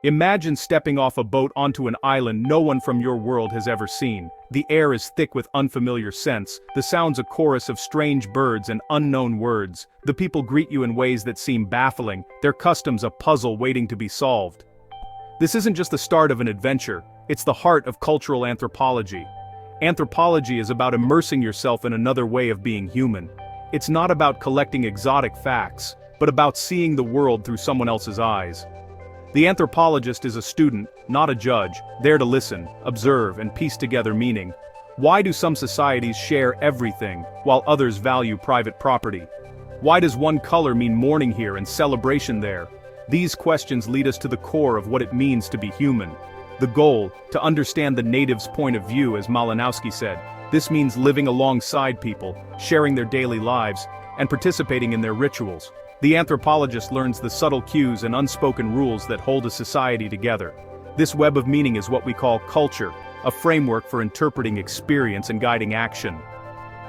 Imagine stepping off a boat onto an island no one from your world has ever seen. The air is thick with unfamiliar scents, the sounds a chorus of strange birds and unknown words. The people greet you in ways that seem baffling, their customs a puzzle waiting to be solved. This isn't just the start of an adventure, it's the heart of cultural anthropology. Anthropology is about immersing yourself in another way of being human. It's not about collecting exotic facts, but about seeing the world through someone else's eyes. The anthropologist is a student, not a judge, there to listen, observe, and piece together meaning. Why do some societies share everything, while others value private property? Why does one color mean mourning here and celebration there? These questions lead us to the core of what it means to be human. The goal, to understand the native's point of view, as Malinowski said. This means living alongside people, sharing their daily lives, and participating in their rituals. The anthropologist learns the subtle cues and unspoken rules that hold a society together. This web of meaning is what we call culture, a framework for interpreting experience and guiding action.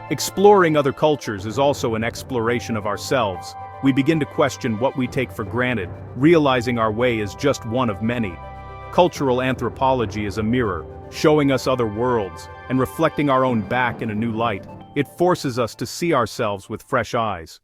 Exploring other cultures is also an exploration of ourselves. We begin to question what we take for granted, realizing our way is just one of many. Cultural anthropology is a mirror, showing us other worlds, and reflecting our own back in a new light. It forces us to see ourselves with fresh eyes.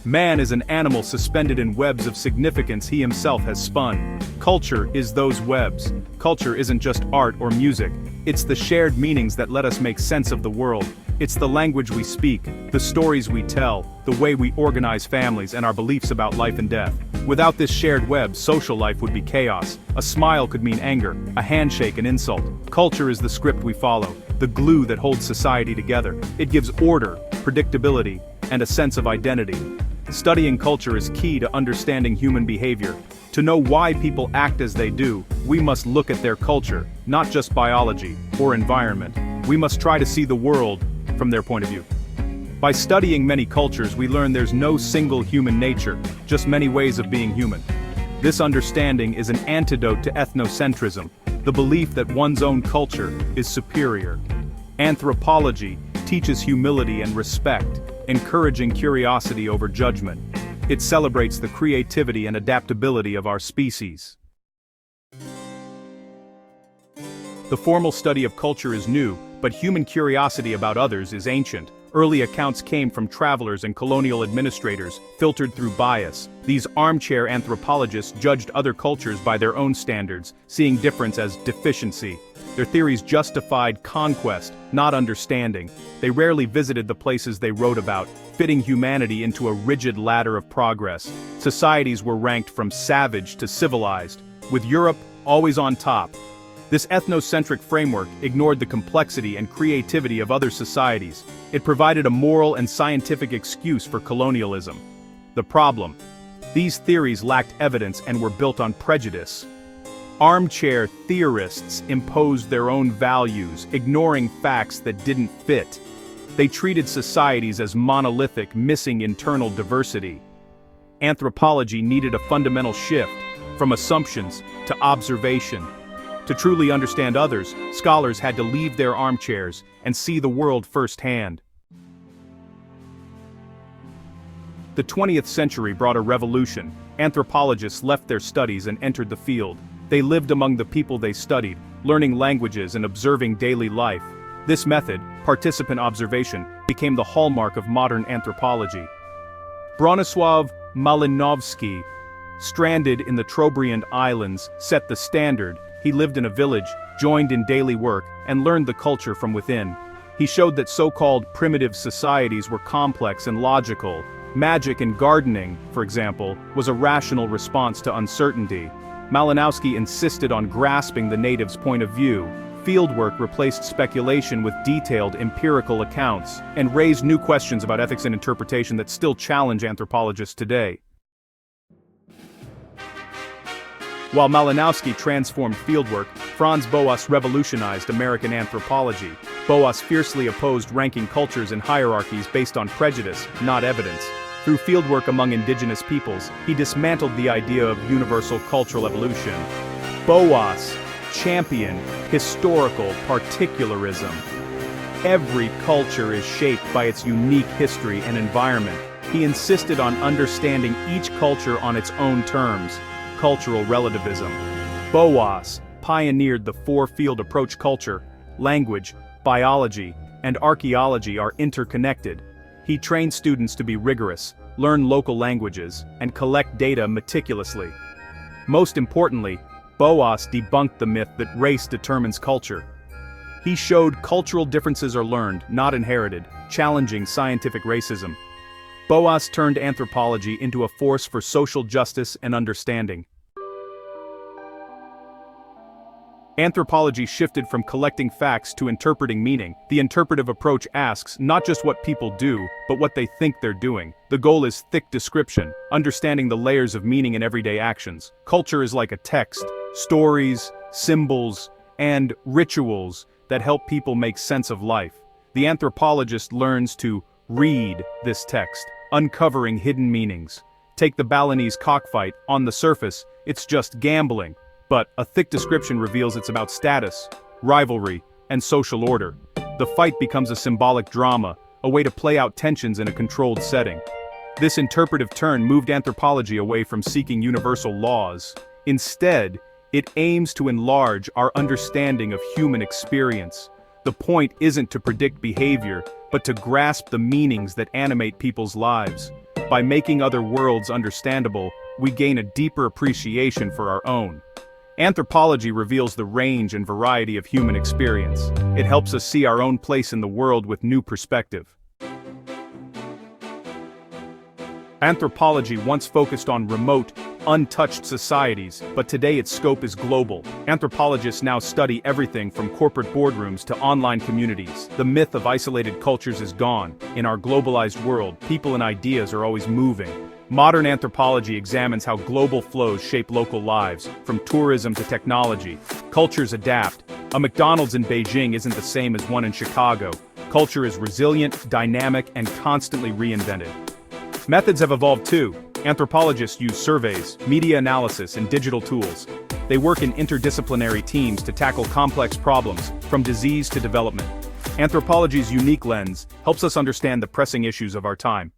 Man is an animal suspended in webs of significance he himself has spun. Culture is those webs. Culture isn't just art or music. It's the shared meanings that let us make sense of the world. It's the language we speak, the stories we tell, the way we organize families, and our beliefs about life and death. Without this shared web, social life would be chaos. A smile could mean anger, a handshake an insult. Culture is the script we follow, the glue that holds society together. It gives order, predictability, and a sense of identity. Studying culture is key to understanding human behavior. To know why people act as they do, we must look at their culture, not just biology or environment. We must try to see the world from their point of view. By studying many cultures, we learn there's no single human nature, just many ways of being human. This understanding is an antidote to ethnocentrism, the belief that one's own culture is superior. Anthropology teaches humility and respect, encouraging curiosity over judgment. It celebrates the creativity and adaptability of our species. The formal study of culture is new, but human curiosity about others is ancient. Early accounts came from travelers and colonial administrators, filtered through bias. These armchair anthropologists judged other cultures by their own standards, seeing difference as deficiency. Their theories justified conquest, not understanding. They rarely visited the places they wrote about, fitting humanity into a rigid ladder of progress. Societies were ranked from savage to civilized, with Europe always on top. This ethnocentric framework ignored the complexity and creativity of other societies. It provided a moral and scientific excuse for colonialism. The problem: these theories lacked evidence and were built on prejudice. Armchair theorists imposed their own values, ignoring facts that didn't fit. They treated societies as monolithic, missing internal diversity. Anthropology needed a fundamental shift, from assumptions to observation. To truly understand others, scholars had to leave their armchairs and see the world firsthand. The 20th century brought a revolution. Anthropologists left their studies and entered the field. They lived among the people they studied, learning languages and observing daily life. This method, participant observation, became the hallmark of modern anthropology. Bronisław Malinowski, stranded in the Trobriand Islands, set the standard. He lived in a village, joined in daily work, and learned the culture from within. He showed that so-called primitive societies were complex and logical. Magic and gardening, for example, was a rational response to uncertainty. Malinowski insisted on grasping the native's point of view. Fieldwork replaced speculation with detailed empirical accounts, and raised new questions about ethics and interpretation that still challenge anthropologists today. While Malinowski transformed fieldwork, Franz Boas revolutionized American anthropology. Boas fiercely opposed ranking cultures in hierarchies based on prejudice, not evidence. Through fieldwork among indigenous peoples, he dismantled the idea of universal cultural evolution. Boas championed historical particularism. Every culture is shaped by its unique history and environment. He insisted on understanding each culture on its own terms, cultural relativism. Boas pioneered the four-field approach. Culture, language, biology, and archaeology are interconnected. He trained students to be rigorous, learn local languages, and collect data meticulously. Most importantly, Boas debunked the myth that race determines culture. He showed cultural differences are learned, not inherited, challenging scientific racism. Boas turned anthropology into a force for social justice and understanding. Anthropology shifted from collecting facts to interpreting meaning. The interpretive approach asks not just what people do, but what they think they're doing. The goal is thick description, understanding the layers of meaning in everyday actions. Culture is like a text, stories, symbols, and rituals that help people make sense of life. The anthropologist learns to read this text, uncovering hidden meanings. Take the Balinese cockfight. On the surface, it's just gambling. But a thick description reveals it's about status, rivalry, and social order. The fight becomes a symbolic drama, a way to play out tensions in a controlled setting. This interpretive turn moved anthropology away from seeking universal laws. Instead, it aims to enlarge our understanding of human experience. The point isn't to predict behavior, but to grasp the meanings that animate people's lives. By making other worlds understandable, we gain a deeper appreciation for our own. Anthropology reveals the range and variety of human experience. It helps us see our own place in the world with new perspective. Anthropology once focused on remote, untouched societies, but today its scope is global. Anthropologists now study everything from corporate boardrooms to online communities. The myth of isolated cultures is gone. In our globalized world, people and ideas are always moving. Modern anthropology examines how global flows shape local lives, from tourism to technology. Cultures adapt. A McDonald's in Beijing isn't the same as one in Chicago. Culture is resilient, dynamic, and constantly reinvented. Methods have evolved too. Anthropologists use surveys, media analysis, and digital tools. They work in interdisciplinary teams to tackle complex problems, from disease to development. Anthropology's unique lens helps us understand the pressing issues of our time.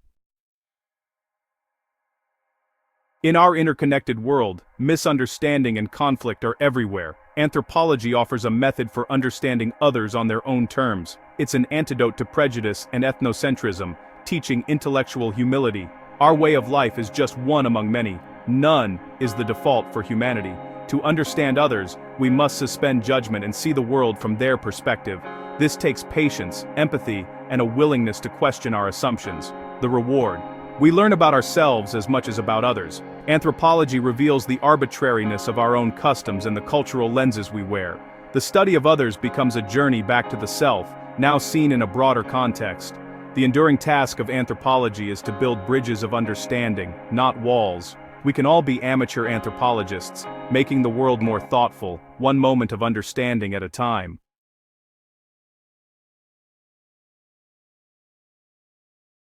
In our interconnected world, misunderstanding and conflict are everywhere. Anthropology offers a method for understanding others on their own terms. It's an antidote to prejudice and ethnocentrism, teaching intellectual humility. Our way of life is just one among many. None is the default for humanity. To understand others, we must suspend judgment and see the world from their perspective. This takes patience, empathy, and a willingness to question our assumptions. The reward: we learn about ourselves as much as about others. Anthropology reveals the arbitrariness of our own customs and the cultural lenses we wear. The study of others becomes a journey back to the self, now seen in a broader context. The enduring task of anthropology is to build bridges of understanding, not walls. We can all be amateur anthropologists, making the world more thoughtful, one moment of understanding at a time.